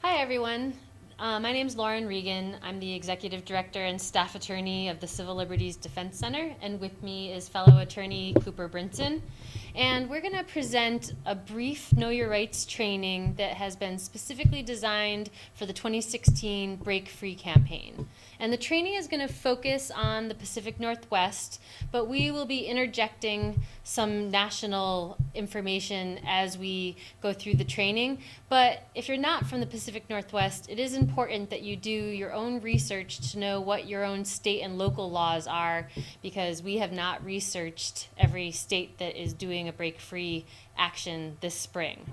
Hi, everyone. My name is Lauren Regan. I'm the Executive Director and Staff Attorney of the Civil Liberties Defense Center, and with me is fellow attorney Cooper Brinson. And we're going to present a brief Know Your Rights training that has been specifically designed for the 2016 Break Free campaign. And the training is going to focus on the Pacific Northwest, but we will be interjecting some national information as we go through the training. But if you're not from the Pacific Northwest, it is important that you do your own research to know what your own state and local laws are, because we have not researched every state that is doing a break free action this spring.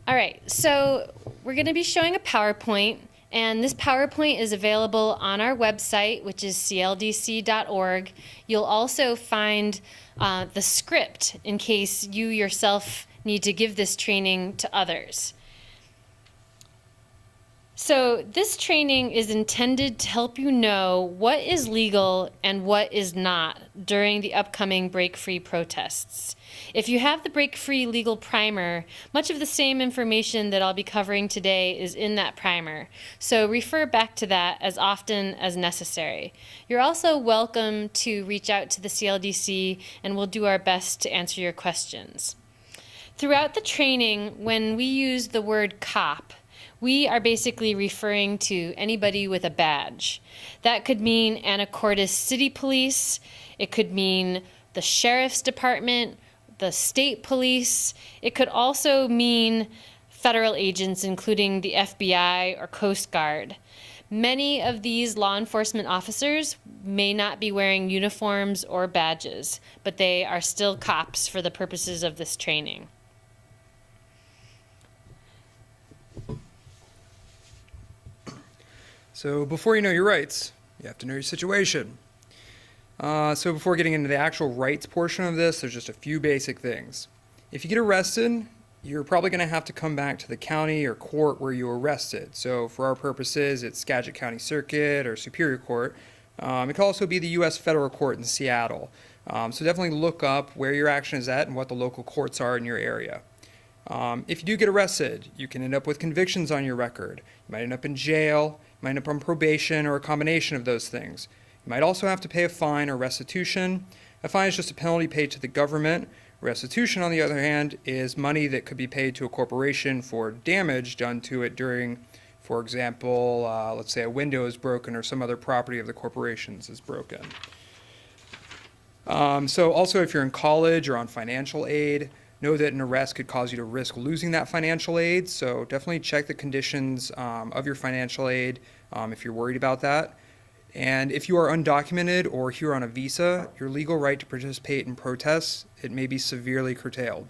All right, so we're going to be showing a PowerPoint, and this PowerPoint is available on our website, which is cldc.org. You'll also find the script in case you yourself need to give this training to others. So this training is intended to help you know what is legal and what is not during the upcoming Break Free protests. If you have the Break Free legal primer, much of the same information that I'll be covering today is in that primer. So refer back to that as often as necessary. You're also welcome to reach out to the CLDC, and we'll do our best to answer your questions. Throughout the training, when we use the word cop, we are basically referring to anybody with a badge. That could mean Anacortes City Police, it could mean the Sheriff's Department, the State Police. It could also mean federal agents, including the FBI or Coast Guard. Many of these law enforcement officers may not be wearing uniforms or badges, but they are still cops for the purposes of this training. So before you know your rights, you have to know your situation. So before getting into the actual rights portion of this, there's just a few basic things. If you get arrested, you're probably going to have to come back to the county or court where you were arrested. So for our purposes, it's Skagit County Circuit or Superior Court. It could also be the U.S. Federal Court in Seattle. So definitely look up where your action is at and what the local courts are in your area. If you do get arrested, you can end up with convictions on your record. You might end up in jail, you might end up on probation, or a combination of those things. You might also have to pay a fine or restitution. A fine is just a penalty paid to the government. Restitution, on the other hand, is money that could be paid to a corporation for damage done to it during, for example, let's say a window is broken or some other property of the corporation's is broken. So also if you're in college or on financial aid, know that an arrest could cause you to risk losing that financial aid, so definitely check the conditions of your financial aid if you're worried about that. And if you are undocumented or here on a visa, your legal right to participate in protests, it may be severely curtailed.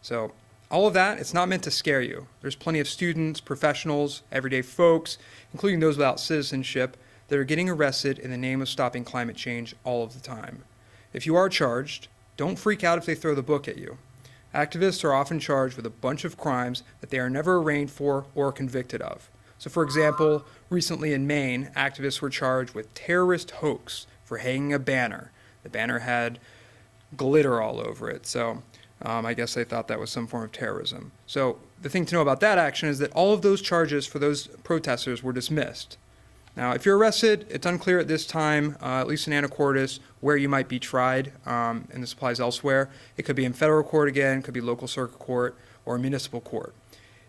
So all of that, it's not meant to scare you. There's plenty of students, professionals, everyday folks, including those without citizenship, that are getting arrested in the name of stopping climate change all of the time. If you are charged, don't freak out if they throw the book at you. Activists are often charged with a bunch of crimes that they are never arraigned for or convicted of. So for example, recently in Maine, activists were charged with terrorist hoax for hanging a banner. The banner had glitter all over it, so I guess they thought that was some form of terrorism. So the thing to know about that action is that all of those charges for those protesters were dismissed. Now, if you're arrested, it's unclear at this time, at least in Anacortes, where you might be tried, and this applies elsewhere. It could be in federal court again, could be local circuit court, or municipal court.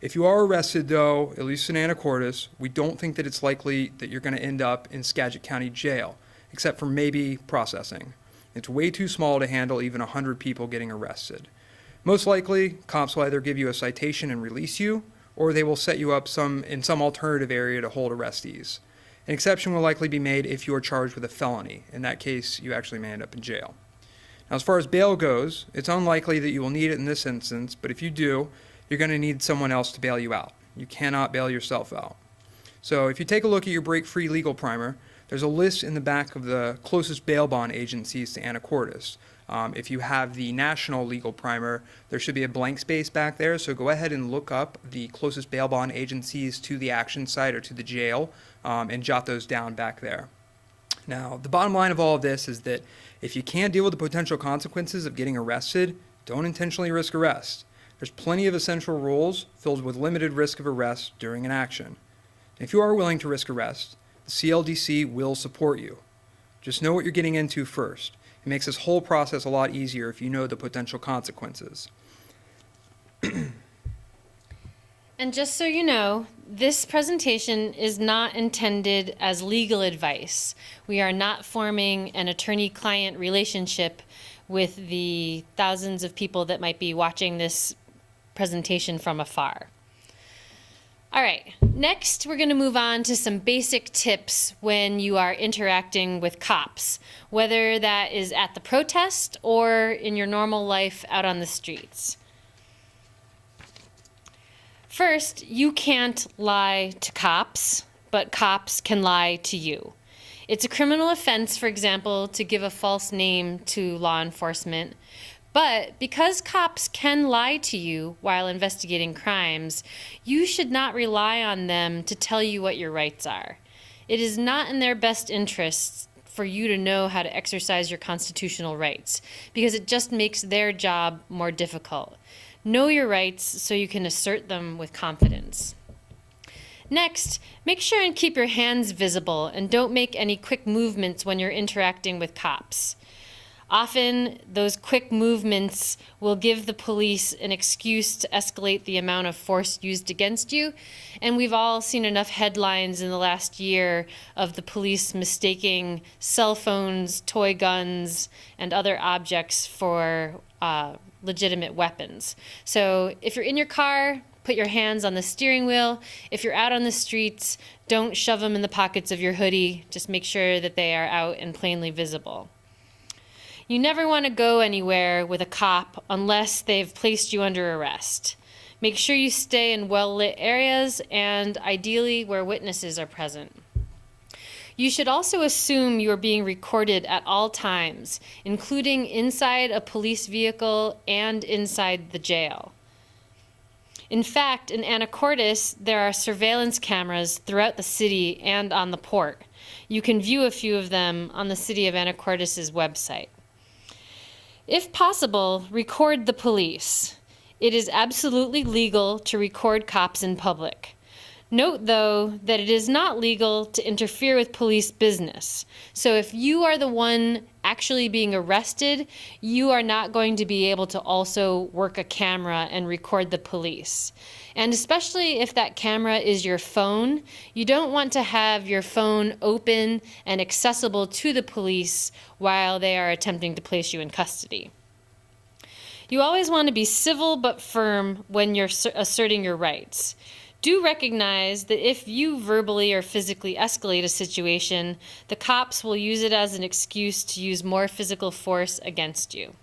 If you are arrested, though, at least in Anacortes, we don't think that it's likely that you're going to end up in Skagit County Jail, except for maybe processing. It's way too small to handle even 100 people getting arrested. Most likely, cops will either give you a citation and release you, or they will set you up in some alternative area to hold arrestees. An exception will likely be made if you are charged with a felony. In that case, you actually may end up in jail. Now, as far as bail goes, it's unlikely that you will need it in this instance, but if you do, you're going to need someone else to bail you out. You cannot bail yourself out. So if you take a look at your Break Free legal primer, there's a list in the back of the closest bail bond agencies to Anacortes. If you have the national legal primer, there should be a blank space back there, so go ahead and look up the closest bail bond agencies to the action site or to the jail and jot those down back there. Now, the bottom line of all of this is that if you can't deal with the potential consequences of getting arrested, don't intentionally risk arrest. There's plenty of essential rules filled with limited risk of arrest during an action. If you are willing to risk arrest, the CLDC will support you. Just know what you're getting into first. It makes this whole process a lot easier if you know the potential consequences. And just so you know, this presentation is not intended as legal advice. We are not forming an attorney-client relationship with the thousands of people that might be watching this presentation from afar. All right, next we're going to move on to some basic tips when you are interacting with cops, whether that is at the protest or in your normal life out on the streets. First, you can't lie to cops, but cops can lie to you. It's a criminal offense, for example, to give a false name to law enforcement. But because cops can lie to you while investigating crimes, you should not rely on them to tell you what your rights are. It is not in their best interests for you to know how to exercise your constitutional rights, because it just makes their job more difficult. Know your rights so you can assert them with confidence. Next, make sure and keep your hands visible and don't make any quick movements when you're interacting with cops. Often, those quick movements will give the police an excuse to escalate the amount of force used against you, and we've all seen enough headlines in the last year of the police mistaking cell phones, toy guns, and other objects for legitimate weapons. So if you're in your car, put your hands on the steering wheel. If you're out on the streets, don't shove them in the pockets of your hoodie. Just make sure that they are out and plainly visible. You never want to go anywhere with a cop unless they've placed you under arrest. Make sure you stay in well-lit areas and ideally where witnesses are present. You should also assume you are being recorded at all times, including inside a police vehicle and inside the jail. In fact, in Anacortes, there are surveillance cameras throughout the city and on the port. You can view a few of them on the City of Anacortes' website. If possible, record the police. It is absolutely legal to record cops in public. Note, though, that it is not legal to interfere with police business. So if you are the one actually being arrested, you are not going to be able to also work a camera and record the police. And especially if that camera is your phone, you don't want to have your phone open and accessible to the police while they are attempting to place you in custody. You always want to be civil but firm when you're asserting your rights. Do recognize that if you verbally or physically escalate a situation, the cops will use it as an excuse to use more physical force against you.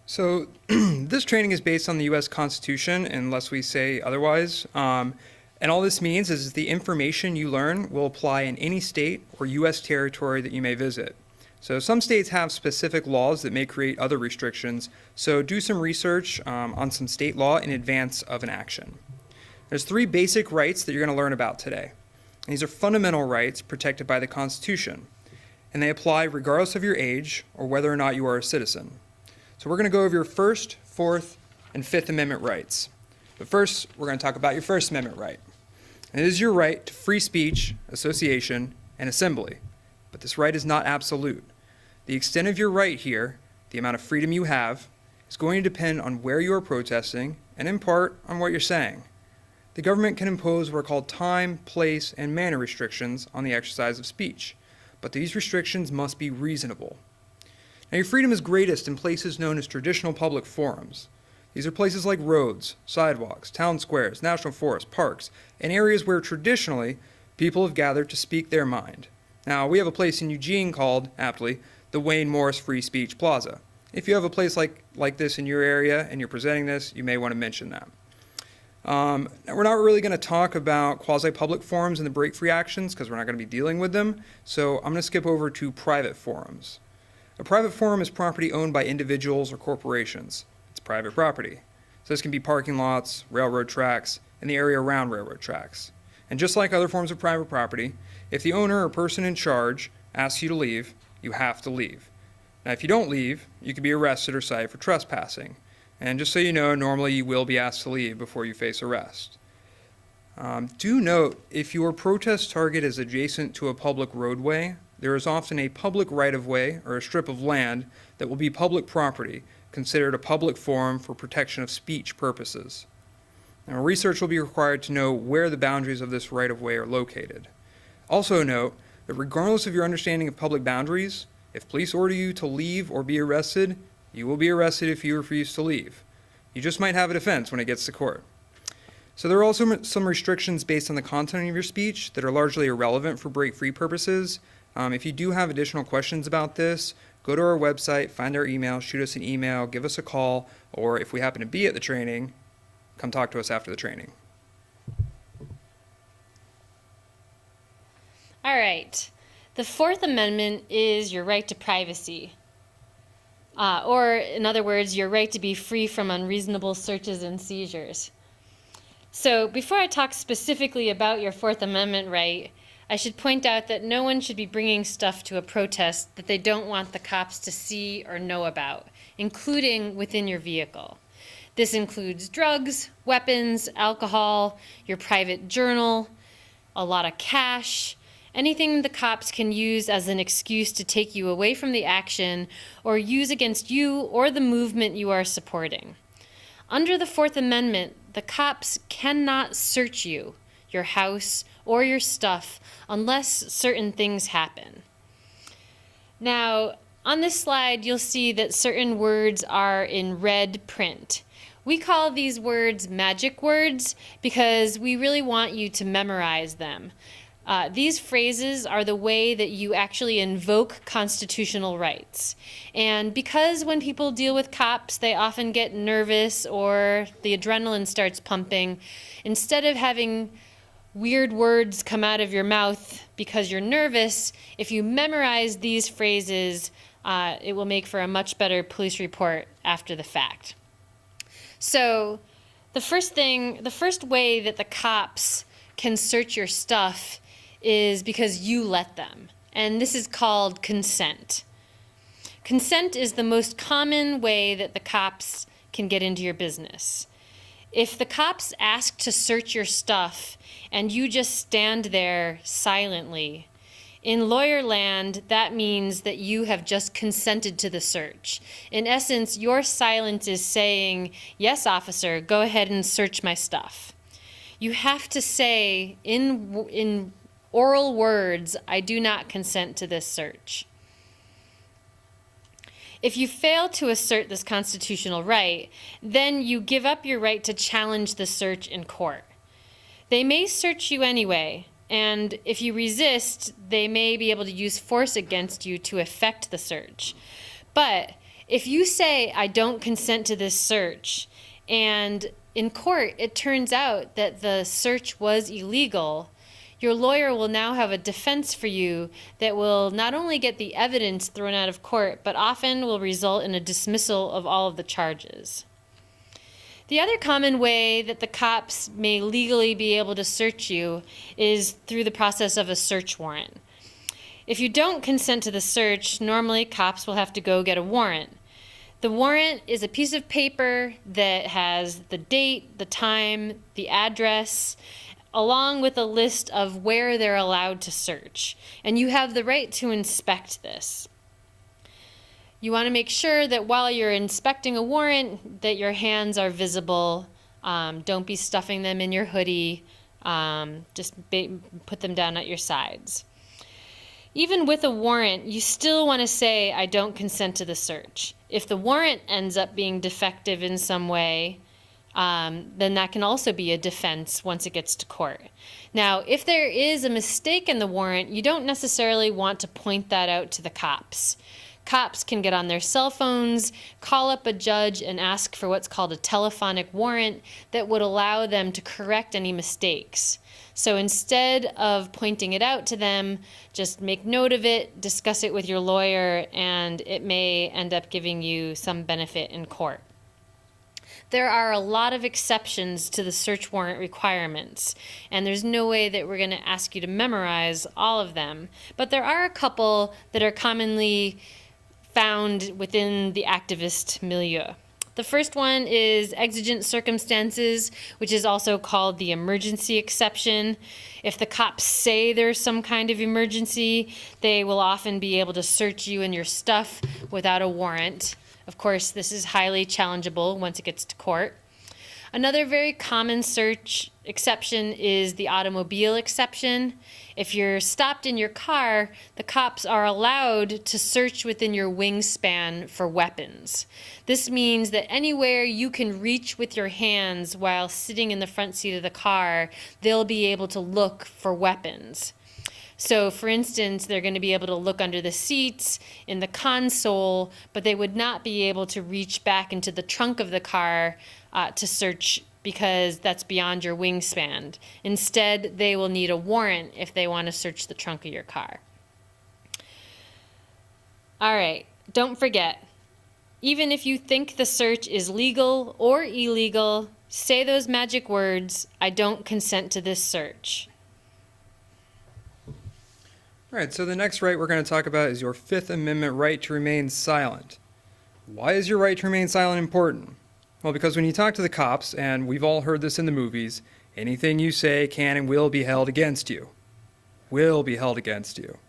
So this training is based on the U.S. Constitution, unless we say otherwise. And all this means is the information you learn will apply in any state or U.S. territory that you may visit. So some states have specific laws that may create other restrictions, so do some research on some state law in advance of an action. There's 3 basic rights that you're going to learn about today. And these are fundamental rights protected by the Constitution, and they apply regardless of your age or whether or not you are a citizen. So we're going to go over your First, Fourth, and Fifth Amendment rights. But first, we're going to talk about your First Amendment right. And it is your right to free speech, association, and assembly. But this right is not absolute. The extent of your right here, the amount of freedom you have, is going to depend on where you are protesting and in part on what you're saying. The government can impose what are called time, place, and manner restrictions on the exercise of speech, but these restrictions must be reasonable. Now, your freedom is greatest in places known as traditional public forums. These are places like roads, sidewalks, town squares, national forests, parks, and areas where traditionally people have gathered to speak their mind. Now, we have a place in Eugene called, aptly, the Wayne Morris Free Speech Plaza. If you have a place like this in your area and you're presenting this, you may want to mention that. Now, we're not really going to talk about quasi-public forums and the break-free actions because we're not going to be dealing with them, so I'm going to skip over to private forums. A private forum is property owned by individuals or corporations. It's private property. So this can be parking lots, railroad tracks, and the area around railroad tracks. And just like other forms of private property, if the owner or person in charge asks you to leave, you have to leave. Now, if you don't leave, you could be arrested or cited for trespassing. And just so you know, normally you will be asked to leave before you face arrest. Do note, if your protest target is adjacent to a public roadway, there is often a public right-of-way or a strip of land that will be public property, considered a public forum for protection of speech purposes. Now, research will be required to know where the boundaries of this right-of-way are located. Also note that regardless of your understanding of public boundaries, if police order you to leave or be arrested, you will be arrested if you refuse to leave. You just might have a defense when it gets to court. So there are also some restrictions based on the content of your speech that are largely irrelevant for break-free purposes. If you do have additional questions about this, go to our website, find our email, shoot us an email, give us a call, or if we happen to be at the training, come talk to us after the training. All right. The Fourth Amendment is your right to privacy. Or, in other words, your right to be free from unreasonable searches and seizures. So before I talk specifically about your Fourth Amendment right, I should point out that no one should be bringing stuff to a protest that they don't want the cops to see or know about, including within your vehicle. This includes drugs, weapons, alcohol, your private journal, a lot of cash, anything the cops can use as an excuse to take you away from the action or use against you or the movement you are supporting. Under the Fourth Amendment, the cops cannot search you, your house, or your stuff unless certain things happen. Now, on this slide, you'll see that certain words are in red print. We call these words magic words because we really want you to memorize them. These phrases are the way that you actually invoke constitutional rights. And because when people deal with cops, they often get nervous or the adrenaline starts pumping, instead of having weird words come out of your mouth because you're nervous, if you memorize these phrases, it will make for a much better police report after the fact. So the first way that the cops can search your stuff is because you let them. And this is called consent. Consent is the most common way that the cops can get into your business. If the cops ask to search your stuff and you just stand there silently, in lawyer land, that means that you have just consented to the search. In essence, your silence is saying, "Yes, officer, go ahead and search my stuff." You have to say in oral words, "I do not consent to this search." If you fail to assert this constitutional right, then you give up your right to challenge the search in court. They may search you anyway, and if you resist, they may be able to use force against you to effect the search. But if you say, "I don't consent to this search," and in court it turns out that the search was illegal, your lawyer will now have a defense for you that will not only get the evidence thrown out of court, but often will result in a dismissal of all of the charges. The other common way that the cops may legally be able to search you is through the process of a search warrant. If you don't consent to the search, normally cops will have to go get a warrant. The warrant is a piece of paper that has the date, the time, the address, along with a list of where they're allowed to search. And you have the right to inspect this. You want to make sure that while you're inspecting a warrant, that your hands are visible. Don't be stuffing them in your hoodie. Just put them down at your sides. Even with a warrant, you still want to say, "I don't consent to the search." If the warrant ends up being defective in some way, then that can also be a defense once it gets to court. Now, if there is a mistake in the warrant, you don't necessarily want to point that out to the cops. Cops can get on their cell phones, call up a judge, and ask for what's called a telephonic warrant that would allow them to correct any mistakes. So instead of pointing it out to them, just make note of it, discuss it with your lawyer, and it may end up giving you some benefit in court. There are a lot of exceptions to the search warrant requirements, and there's no way that we're going to ask you to memorize all of them. But there are a couple that are commonly found within the activist milieu. The first one is exigent circumstances, which is also called the emergency exception. If the cops say there's some kind of emergency, they will often be able to search you and your stuff without a warrant. Of course, this is highly challengeable once it gets to court. Another very common search exception is the automobile exception. If you're stopped in your car, the cops are allowed to search within your wingspan for weapons. This means that anywhere you can reach with your hands while sitting in the front seat of the car, they'll be able to look for weapons. So, for instance, they're going to be able to look under the seats, in the console, but they would not be able to reach back into the trunk of the car to search because that's beyond your wingspan. Instead, they will need a warrant if they want to search the trunk of your car. All right, don't forget, even if you think the search is legal or illegal, say those magic words, "I don't consent to this search." All right, so the next right we're going to talk about is your Fifth Amendment right to remain silent. Why is your right to remain silent important? Well, because when you talk to the cops, and we've all heard this in the movies, anything you say can and will be held against you. Will be held against you.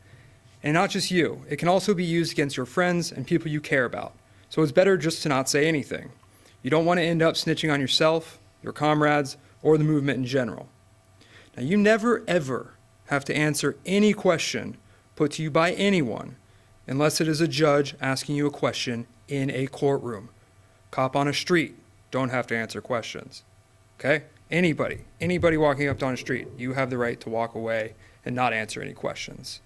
And not just you, it can also be used against your friends and people you care about. So it's better just to not say anything. You don't want to end up snitching on yourself, your comrades, or the movement in general. Now, you never, ever have to answer any question put to you by anyone unless it is a judge asking you a question in a courtroom. Cop on a street, don't have to answer questions. Okay? Anybody walking up down the street, you have the right to walk away and not answer any questions.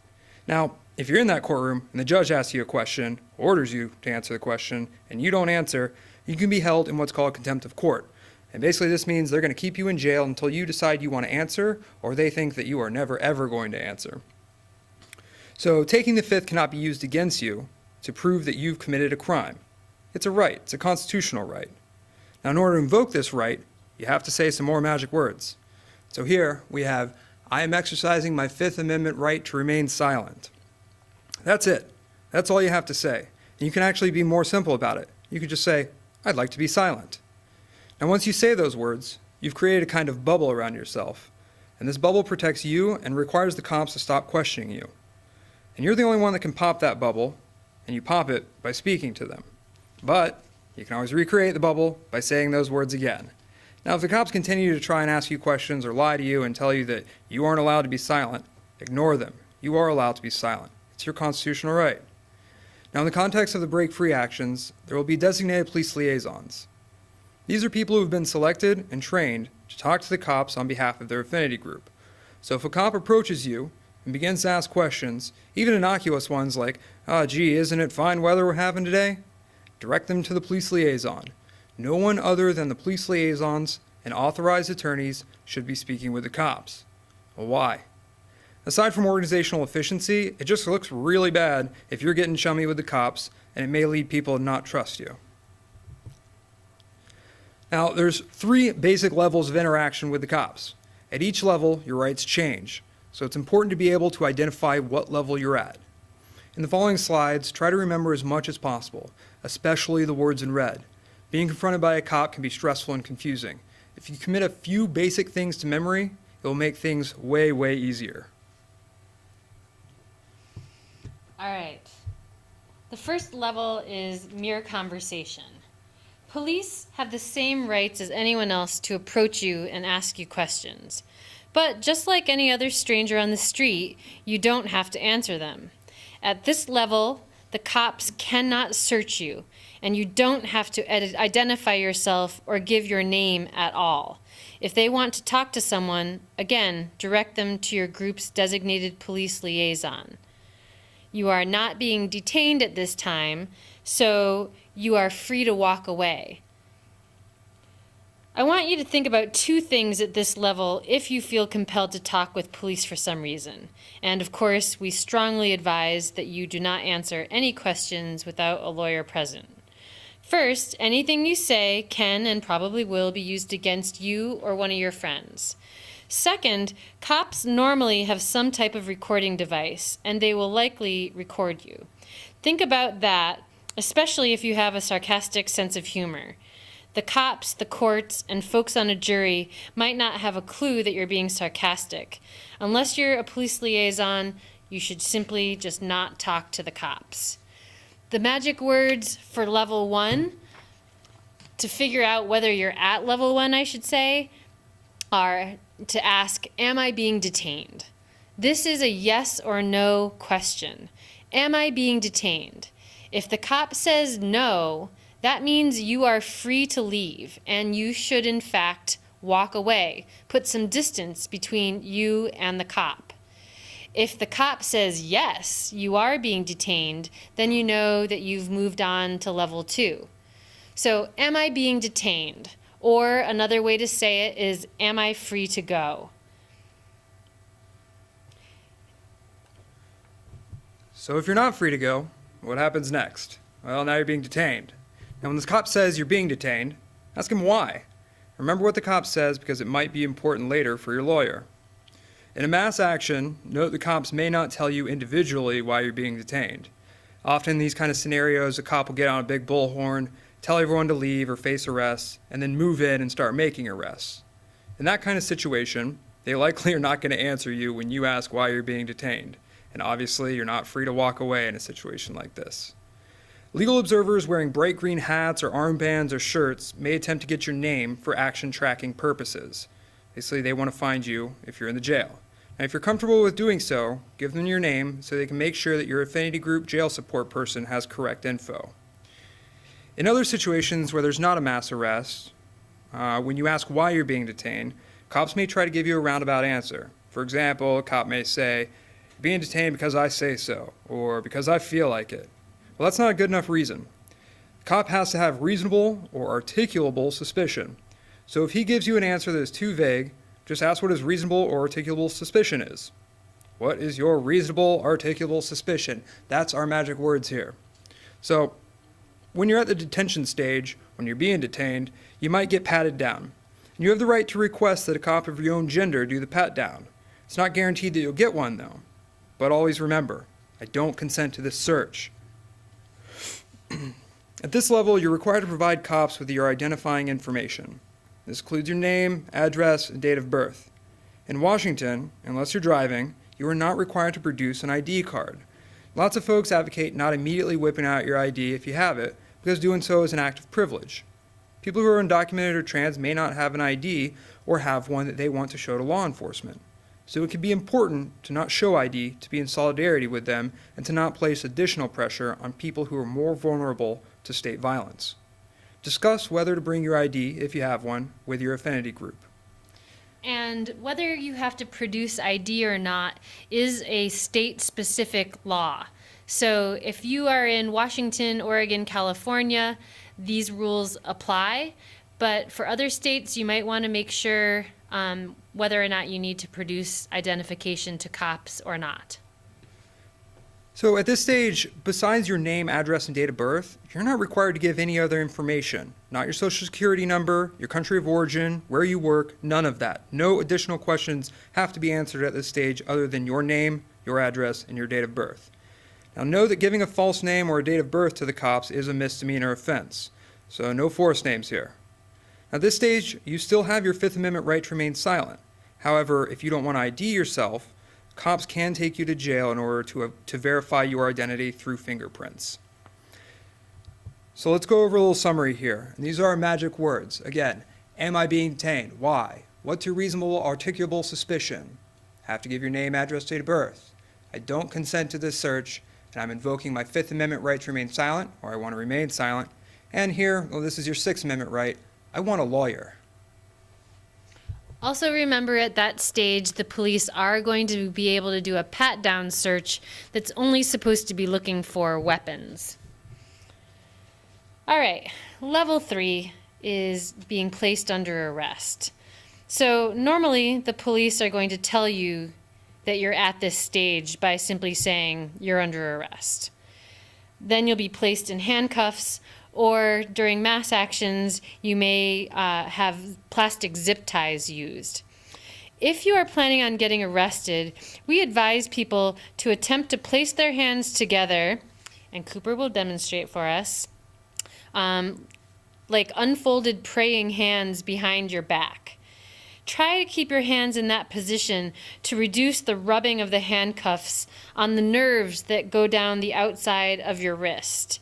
Now, if you're in that courtroom and the judge asks you a question, orders you to answer the question, and you don't answer, you can be held in what's called contempt of court. And basically this means they're going to keep you in jail until you decide you want to answer, or they think that you are never ever going to answer. So taking the Fifth cannot be used against you to prove that you've committed a crime. It's a right. It's a constitutional right. Now, in order to invoke this right, you have to say some more magic words. So here we have, "I am exercising my Fifth Amendment right to remain silent." That's it. That's all you have to say. And you can actually be more simple about it. You could just say, "I'd like to be silent." Now, once you say those words, you've created a kind of bubble around yourself. And this bubble protects you and requires the cops to stop questioning you. And you're the only one that can pop that bubble, and you pop it by speaking to them. But you can always recreate the bubble by saying those words again. Now, if the cops continue to try and ask you questions or lie to you and tell you that you aren't allowed to be silent, ignore them. You are allowed to be silent. It's your constitutional right. Now, in the context of the break-free actions, there will be designated police liaisons. These are people who have been selected and trained to talk to the cops on behalf of their affinity group. So if a cop approaches you and begins to ask questions, even innocuous ones like, gee, isn't it fine weather we're having today?" Direct them to the police liaison. No one other than the police liaisons and authorized attorneys should be speaking with the cops. Well, why? Aside from organizational efficiency, it just looks really bad if you're getting chummy with the cops, and it may lead people to not trust you. Now, there's 3 basic levels of interaction with the cops. At each level, your rights change, so it's important to be able to identify what level you're at. In the following slides, try to remember as much as possible, especially the words in red. Being confronted by a cop can be stressful and confusing. If you commit a few basic things to memory, it will make things way, way easier. All right. The first level is mere conversation. Police have the same rights as anyone else to approach you and ask you questions. But just like any other stranger on the street, you don't have to answer them. At this level, the cops cannot search you, and you don't have to identify yourself or give your name at all. If they want to talk to someone, again, direct them to your group's designated police liaison. You are not being detained at this time, so you are free to walk away. I want you to think about 2 things at this level if you feel compelled to talk with police for some reason. And of course, we strongly advise that you do not answer any questions without a lawyer present. First, anything you say can and probably will be used against you or one of your friends. Second, cops normally have some type of recording device, and they will likely record you. Think about that, especially if you have a sarcastic sense of humor. The cops, the courts, and folks on a jury might not have a clue that you're being sarcastic. Unless you're a police liaison, you should simply just not talk to the cops. The magic words for level 1, to figure out whether you're at level 1, I should say, are to ask, am I being detained? This is a yes or no question. Am I being detained? If the cop says no, that means you are free to leave, and you should, in fact, walk away. Put some distance between you and the cop. If the cop says yes, you are being detained, then you know that you've moved on to level 2. So, am I being detained? Or another way to say it is, am I free to go? So if you're not free to go, what happens next? Well, now you're being detained. Now when the cop says you're being detained, ask him why. Remember what the cop says because it might be important later for your lawyer. In a mass action, note the cops may not tell you individually why you're being detained. Often in these kind of scenarios, a cop will get on a big bullhorn, tell everyone to leave or face arrest, and then move in and start making arrests. In that kind of situation, they likely are not going to answer you when you ask why you're being detained, and obviously you're not free to walk away in a situation like this. Legal observers wearing bright green hats or armbands or shirts may attempt to get your name for action tracking purposes. Basically, they want to find you if you're in the jail. Now, if you're comfortable with doing so, give them your name so they can make sure that your Affinity Group jail support person has correct info. In other situations where there's not a mass arrest, when you ask why you're being detained, cops may try to give you a roundabout answer. For example, a cop may say, being detained because I say so, or because I feel like it. Well, that's not a good enough reason. The cop has to have reasonable or articulable suspicion. So if he gives you an answer that is too vague, just ask what his reasonable or articulable suspicion is. What is your reasonable, articulable suspicion? That's our magic words here. So, when you're at the detention stage, when you're being detained, you might get patted down. And you have the right to request that a cop of your own gender do the pat down. It's not guaranteed that you'll get one, though. But always remember, I don't consent to this search. At this level, you're required to provide cops with your identifying information. This includes your name, address, and date of birth. In Washington, unless you're driving, you are not required to produce an ID card. Lots of folks advocate not immediately whipping out your ID if you have it, because doing so is an act of privilege. People who are undocumented or trans may not have an ID or have one that they want to show to law enforcement. So it can be important to not show ID, to be in solidarity with them, and to not place additional pressure on people who are more vulnerable to state violence. Discuss whether to bring your ID, if you have one, with your Affinity group. And whether you have to produce ID or not is a state-specific law. So if you are in Washington, Oregon, California, these rules apply. But for other states, you might want to make sure whether or not you need to produce identification to cops or not. So at this stage, besides your name, address, and date of birth, you're not required to give any other information. Not your social security number, your country of origin, where you work, none of that. No additional questions have to be answered at this stage other than your name, your address, and your date of birth. Now know that giving a false name or a date of birth to the cops is a misdemeanor offense, so no forced names here. At this stage, you still have your Fifth Amendment right to remain silent. However, if you don't want to ID yourself, cops can take you to jail in order to verify your identity through fingerprints. So let's go over a little summary here. And these are our magic words. Again, am I being detained? Why? What's your reasonable, articulable suspicion? Have to give your name, address, date of birth. I don't consent to this search, and I'm invoking my Fifth Amendment right to remain silent, or I want to remain silent. And here, well, this is your Sixth Amendment right. I want a lawyer. Also remember at that stage, the police are going to be able to do a pat-down search that's only supposed to be looking for weapons. All right, level 3 is being placed under arrest. So normally the police are going to tell you that you're at this stage by simply saying you're under arrest. Then you'll be placed in handcuffs, or during mass actions, you may have plastic zip ties used. If you are planning on getting arrested, we advise people to attempt to place their hands together, and Cooper will demonstrate for us, like unfolded praying hands behind your back. Try to keep your hands in that position to reduce the rubbing of the handcuffs on the nerves that go down the outside of your wrist.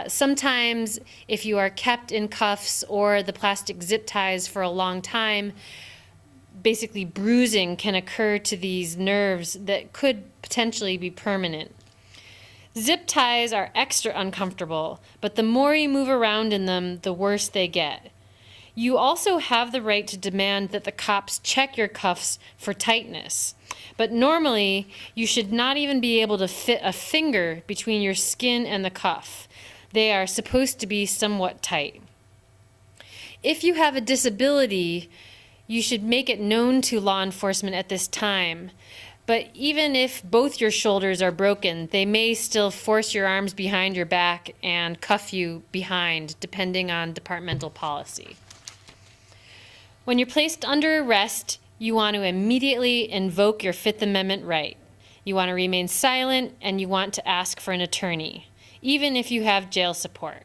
Sometimes, if you are kept in cuffs or the plastic zip ties for a long time, basically bruising can occur to these nerves that could potentially be permanent. Zip ties are extra uncomfortable, but the more you move around in them, the worse they get. You also have the right to demand that the cops check your cuffs for tightness, but normally you should not even be able to fit a finger between your skin and the cuff. They are supposed to be somewhat tight. If you have a disability, you should make it known to law enforcement at this time. But even if both your shoulders are broken, they may still force your arms behind your back and cuff you behind, depending on departmental policy. When you're placed under arrest, you want to immediately invoke your Fifth Amendment right. You want to remain silent, and you want to ask for an attorney, even if you have jail support.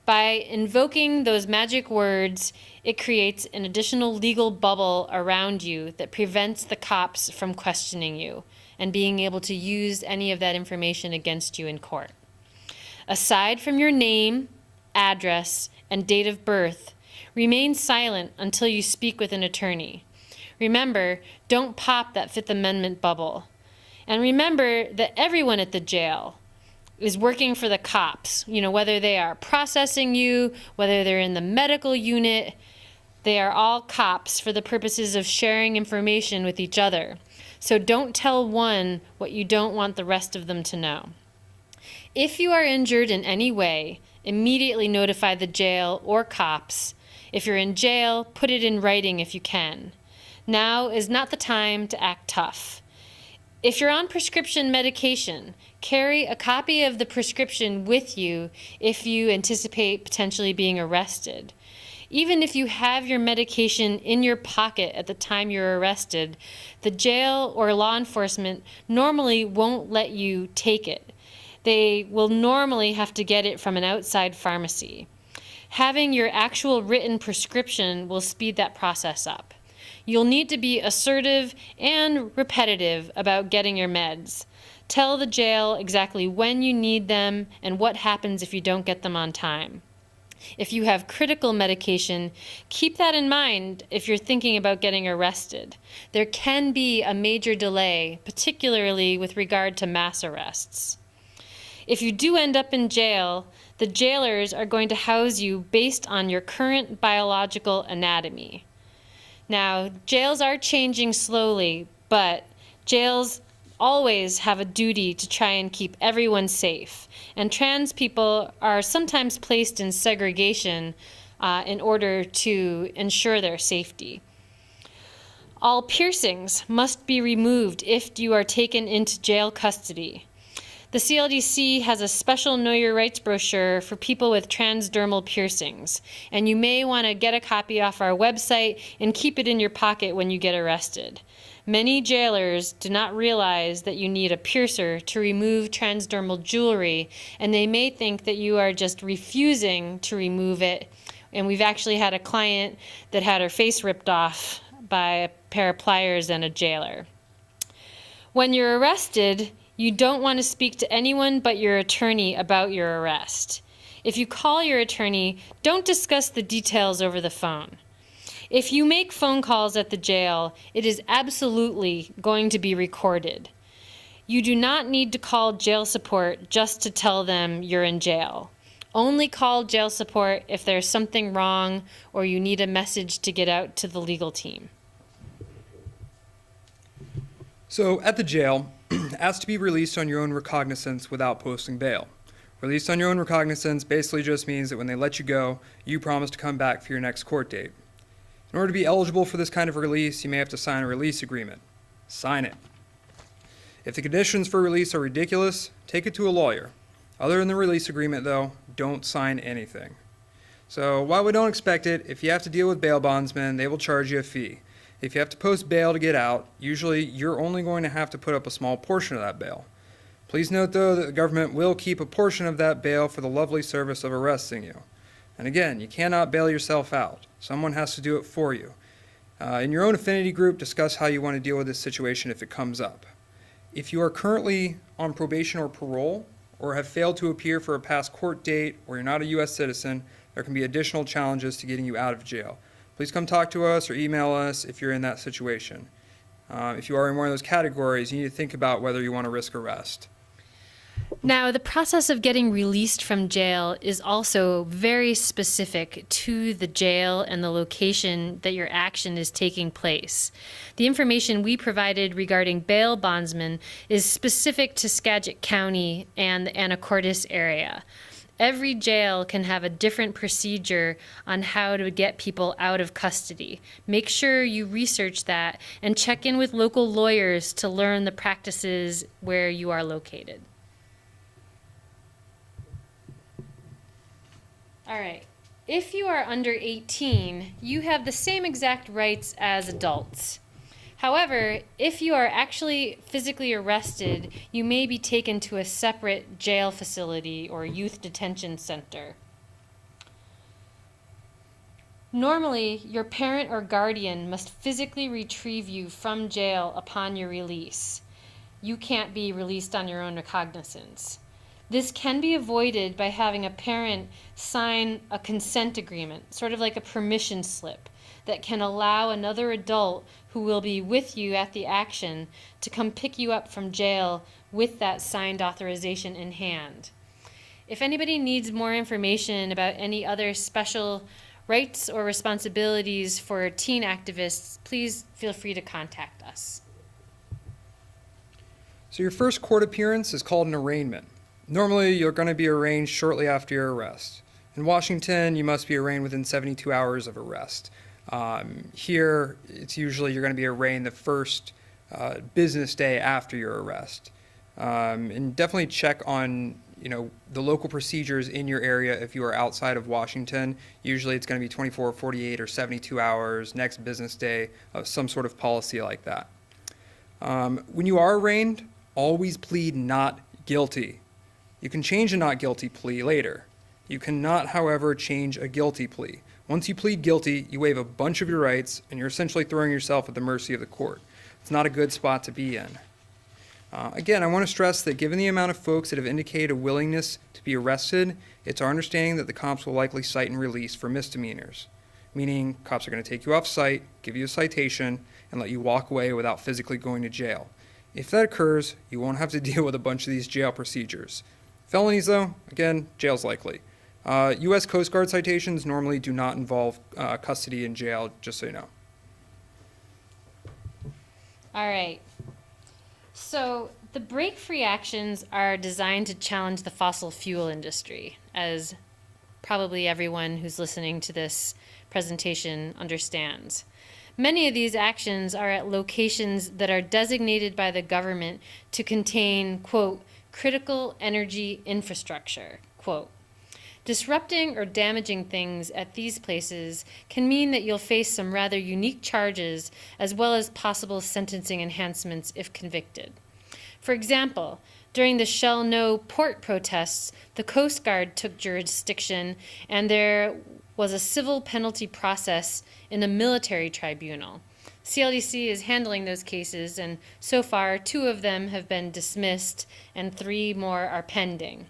By invoking those magic words, it creates an additional legal bubble around you that prevents the cops from questioning you and being able to use any of that information against you in court. Aside from your name, address, and date of birth, remain silent until you speak with an attorney. Remember, don't pop that Fifth Amendment bubble. And remember that everyone at the jail is working for the cops, whether they are processing you, whether they're in the medical unit, they are all cops for the purposes of sharing information with each other. So don't tell one what you don't want the rest of them to know. If you are injured in any way, immediately notify the jail or cops. If you're in jail, put it in writing if you can. Now is not the time to act tough. If you're on prescription medication, carry a copy of the prescription with you if you anticipate potentially being arrested. Even if you have your medication in your pocket at the time you're arrested, the jail or law enforcement normally won't let you take it. They will normally have to get it from an outside pharmacy. Having your actual written prescription will speed that process up. You'll need to be assertive and repetitive about getting your meds. Tell the jail exactly when you need them and what happens if you don't get them on time. If you have critical medication, keep that in mind if you're thinking about getting arrested. There can be a major delay, particularly with regard to mass arrests. If you do end up in jail, the jailers are going to house you based on your current biological anatomy. Now, jails are changing slowly, but jails always have a duty to try and keep everyone safe. And trans people are sometimes placed in segregation in order to ensure their safety. All piercings must be removed if you are taken into jail custody. The CLDC has a special Know Your Rights brochure for people with transdermal piercings, and you may want to get a copy off our website and keep it in your pocket when you get arrested. Many jailers do not realize that you need a piercer to remove transdermal jewelry, and they may think that you are just refusing to remove it. And we've actually had a client that had her face ripped off by a pair of pliers and a jailer. When you're arrested, you don't want to speak to anyone but your attorney about your arrest. If you call your attorney, don't discuss the details over the phone. If you make phone calls at the jail, it is absolutely going to be recorded. You do not need to call jail support just to tell them you're in jail. Only call jail support if there's something wrong or you need a message to get out to the legal team. So at the jail, ask to be released on your own recognizance without posting bail. Released on your own recognizance basically just means that when they let you go, you promise to come back for your next court date. In order to be eligible for this kind of release, you may have to sign a release agreement. Sign it. If the conditions for release are ridiculous, take it to a lawyer. Other than the release agreement, though, don't sign anything. So while we don't expect it, if you have to deal with bail bondsmen, they will charge you a fee. If you have to post bail to get out, usually you're only going to have to put up a small portion of that bail. Please note, though, that the government will keep a portion of that bail for the lovely service of arresting you. And again, you cannot bail yourself out. Someone has to do it for you. In your own affinity group, discuss how you want to deal with this situation if it comes up. If you are currently on probation or parole, or have failed to appear for a past court date, or you're not a U.S. citizen, there can be additional challenges to getting you out of jail. Please come talk to us or email us if you're in that situation. If you are in one of those categories, you need to think about whether you want to risk arrest. Now, the process of getting released from jail is also very specific to the jail and the location that your action is taking place. The information we provided regarding bail bondsmen is specific to Skagit County and the Anacortes area. Every jail can have a different procedure on how to get people out of custody. Make sure you research that and check in with local lawyers to learn the practices where you are located. All right. If you are under 18, you have the same exact rights as adults. However, if you are actually physically arrested, you may be taken to a separate jail facility or youth detention center. Normally, your parent or guardian must physically retrieve you from jail upon your release. You can't be released on your own recognizance. This can be avoided by having a parent sign a consent agreement, sort of like a permission slip, that can allow another adult who will be with you at the action to come pick you up from jail with that signed authorization in hand. If anybody needs more information about any other special rights or responsibilities for teen activists, please feel free to contact us. So your first court appearance is called an arraignment. Normally, you're going to be arraigned shortly after your arrest. In Washington, you must be arraigned within 72 hours of arrest. Here, it's usually you're going to be arraigned the first business day after your arrest. And definitely check on the local procedures in your area if you are outside of Washington. Usually it's going to be 24, 48, or 72 hours, next business day, some sort of policy like that. When you are arraigned, always plead not guilty. You can change a not guilty plea later. You cannot, however, change a guilty plea. Once you plead guilty, you waive a bunch of your rights, and you're essentially throwing yourself at the mercy of the court. It's not a good spot to be in. Again, I want to stress that given the amount of folks that have indicated a willingness to be arrested, it's our understanding that the cops will likely cite and release for misdemeanors, meaning cops are going to take you off site, give you a citation, and let you walk away without physically going to jail. If that occurs, you won't have to deal with a bunch of these jail procedures. Felonies, though, again, jail's likely. U.S. Coast Guard citations normally do not involve custody in jail, just so you know. All right. So the break-free actions are designed to challenge the fossil fuel industry, as probably everyone who's listening to this presentation understands. Many of these actions are at locations that are designated by the government to contain, quote, critical energy infrastructure, quote. Disrupting or damaging things at these places can mean that you'll face some rather unique charges as well as possible sentencing enhancements if convicted. For example, during the Shell No port protests, the Coast Guard took jurisdiction and there was a civil penalty process in the military tribunal. CLDC is handling those cases, and so far 2 of them have been dismissed and 3 more are pending.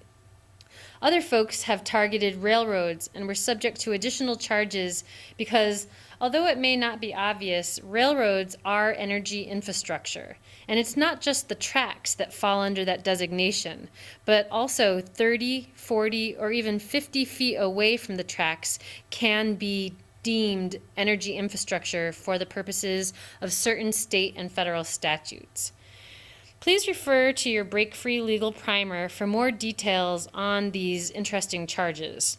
Other folks have targeted railroads and were subject to additional charges because, although it may not be obvious, railroads are energy infrastructure. And it's not just the tracks that fall under that designation, but also 30, 40, or even 50 feet away from the tracks can be deemed energy infrastructure for the purposes of certain state and federal statutes. Please refer to your break-free legal primer for more details on these interesting charges.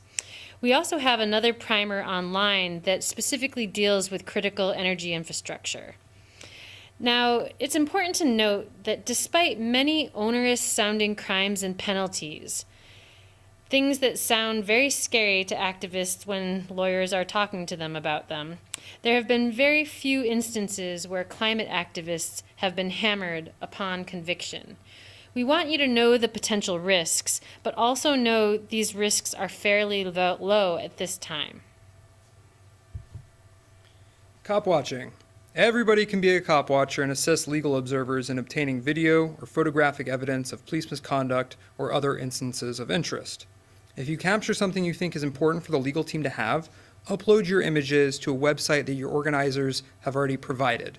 We also have another primer online that specifically deals with critical energy infrastructure. Now, it's important to note that despite many onerous sounding crimes and penalties, things that sound very scary to activists when lawyers are talking to them about them. There have been very few instances where climate activists have been hammered upon conviction. We want you to know the potential risks, but also know these risks are fairly low at this time. Cop watching. Everybody can be a cop watcher and assist legal observers in obtaining video or photographic evidence of police misconduct or other instances of interest. If you capture something you think is important for the legal team to have, upload your images to a website that your organizers have already provided.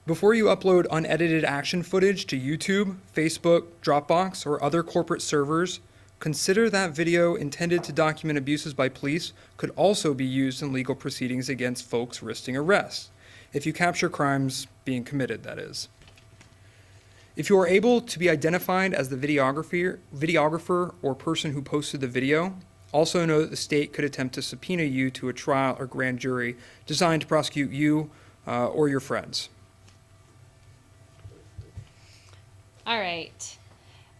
Before you upload unedited action footage to YouTube, Facebook, Dropbox, or other corporate servers, consider that video intended to document abuses by police could also be used in legal proceedings against folks risking arrest, if you capture crimes being committed, that is. If you are able to be identified as the videographer or person who posted the video, also know that the state could attempt to subpoena you to a trial or grand jury designed to prosecute you or your friends. All right.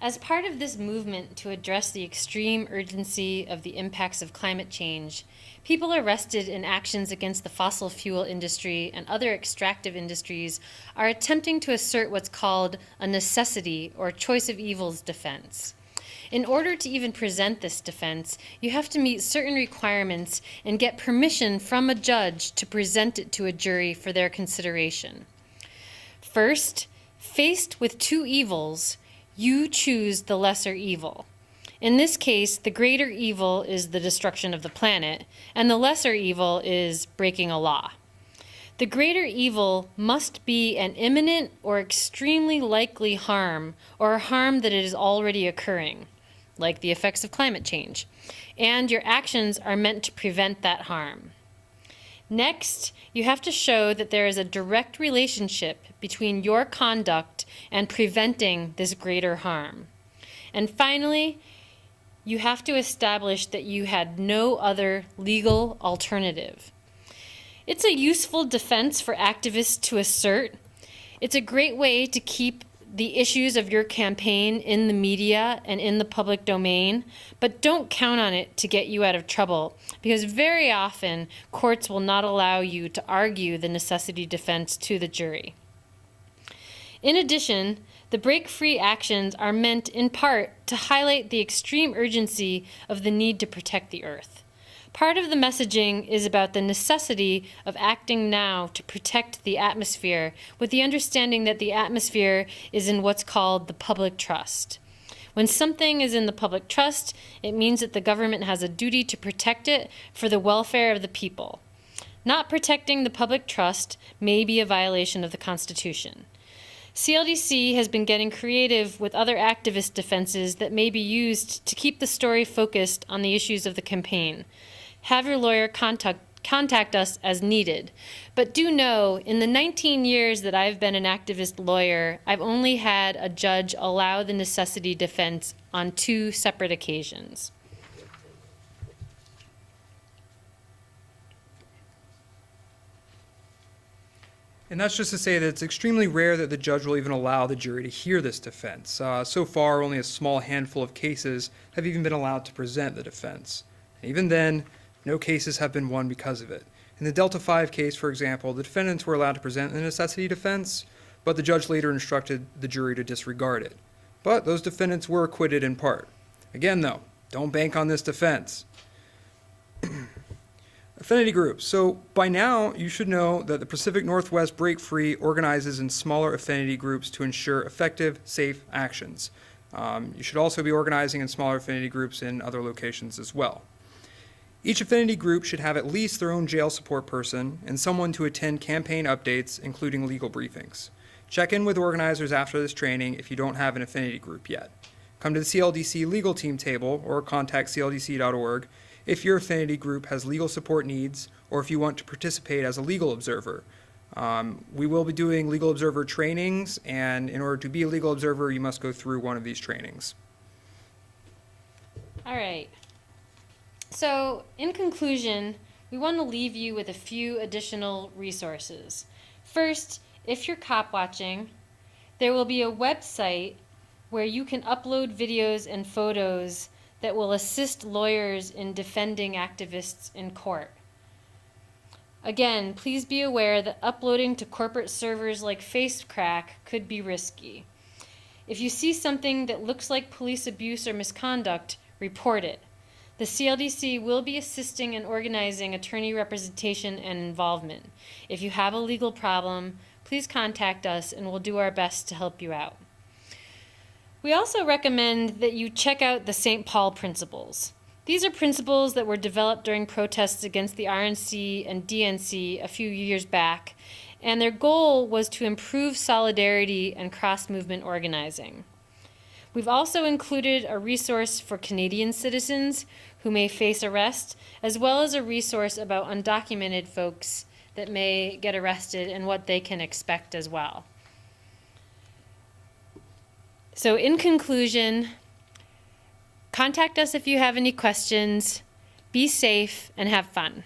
As part of this movement to address the extreme urgency of the impacts of climate change, people arrested in actions against the fossil fuel industry and other extractive industries are attempting to assert what's called a necessity or choice of evils defense. In order to even present this defense, you have to meet certain requirements and get permission from a judge to present it to a jury for their consideration. First, faced with two evils, you choose the lesser evil. In this case, the greater evil is the destruction of the planet, and the lesser evil is breaking a law. The greater evil must be an imminent or extremely likely harm, or a harm that is already occurring, like the effects of climate change, and your actions are meant to prevent that harm. Next, you have to show that there is a direct relationship between your conduct and preventing this greater harm. And finally, you have to establish that you had no other legal alternative. It's a useful defense for activists to assert. It's a great way to keep the issues of your campaign in the media and in the public domain, but don't count on it to get you out of trouble, because very often courts will not allow you to argue the necessity defense to the jury. In addition, the break-free actions are meant in part to highlight the extreme urgency of the need to protect the earth. Part of the messaging is about the necessity of acting now to protect the atmosphere, with the understanding that the atmosphere is in what's called the public trust. When something is in the public trust, it means that the government has a duty to protect it for the welfare of the people. Not protecting the public trust may be a violation of the Constitution. CLDC has been getting creative with other activist defenses that may be used to keep the story focused on the issues of the campaign. Have your lawyer contact us as needed. But do know, in the 19 years that I've been an activist lawyer, I've only had a judge allow the necessity defense on 2 separate occasions. And that's just to say that it's extremely rare that the judge will even allow the jury to hear this defense. So far, only a small handful of cases have even been allowed to present the defense. And even then, no cases have been won because of it. In the Delta 5 case, for example, the defendants were allowed to present the necessity defense, but the judge later instructed the jury to disregard it. But those defendants were acquitted in part. Again, though, don't bank on this defense. Affinity groups. So by now, you should know that the Pacific Northwest Break Free organizes in smaller affinity groups to ensure effective, safe actions. You should also be organizing in smaller affinity groups in other locations as well. Each affinity group should have at least their own jail support person and someone to attend campaign updates, including legal briefings. Check in with organizers after this training if you don't have an affinity group yet. Come to the CLDC legal team table or contact cldc.org if your affinity group has legal support needs or if you want to participate as a legal observer. We will be doing legal observer trainings, and in order to be a legal observer, you must go through one of these trainings. All right. So, in conclusion, we want to leave you with a few additional resources. First, if you're cop watching, there will be a website where you can upload videos and photos that will assist lawyers in defending activists in court. Again, please be aware that uploading to corporate servers like FaceCrack could be risky. If you see something that looks like police abuse or misconduct, report it. The CLDC will be assisting in organizing attorney representation and involvement. If you have a legal problem, please contact us and we'll do our best to help you out. We also recommend that you check out the St. Paul Principles. These are principles that were developed during protests against the RNC and DNC a few years back, and their goal was to improve solidarity and cross-movement organizing. We've also included a resource for Canadian citizens who may face arrest, as well as a resource about undocumented folks that may get arrested and what they can expect as well. So in conclusion, contact us if you have any questions. Be safe and have fun.